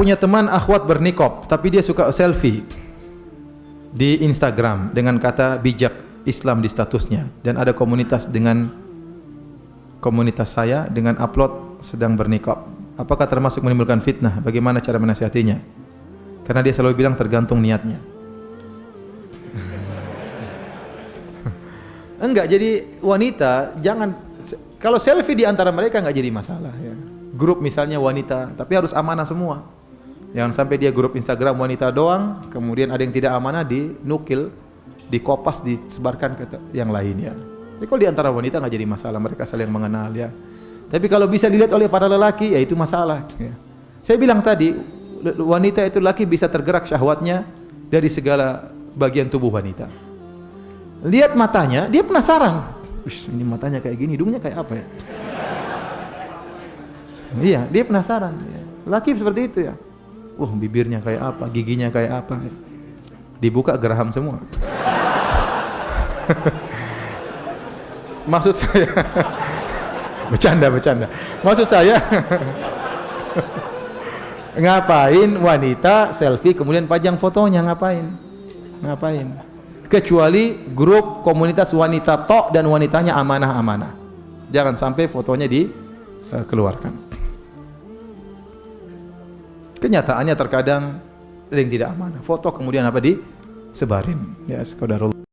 punya teman akhwat berniqab, tapi dia suka selfie di Instagram dengan kata bijak Islam di statusnya, dan ada komunitas dengan komunitas saya dengan upload sedang berniqab. Apakah termasuk menimbulkan fitnah? Bagaimana cara menasihatinya? Karena dia selalu bilang tergantung niatnya. Enggak, jadi wanita jangan, kalau selfie di antara mereka enggak jadi masalah ya. Grup misalnya wanita, tapi harus amanah semua. Jangan sampai dia grup Instagram wanita doang, kemudian ada yang tidak amanah dinukil, dikopas, disebarkan ke yang lainnya. Jadi kalau di antara wanita enggak jadi masalah, mereka saling mengenal ya. Tapi kalau bisa dilihat oleh para lelaki, ya itu masalah ya. Saya bilang tadi, wanita itu laki bisa tergerak syahwatnya dari segala bagian tubuh wanita. Lihat matanya, dia penasaran. Ini matanya kayak gini, hidungnya kayak apa ya? Iya, dia penasaran. Laki seperti itu ya. Bibirnya kayak apa, giginya kayak apa. Dibuka geraham semua. Maksud saya bercanda. Maksud saya ngapain wanita selfie kemudian pajang fotonya, ngapain? Kecuali grup komunitas wanita tok dan wanitanya amanah-amanah. Jangan sampai fotonya dikeluarkan. Kenyataannya terkadang ada yang tidak amanah. Foto kemudian apa disebarin. Ya, qadarullah.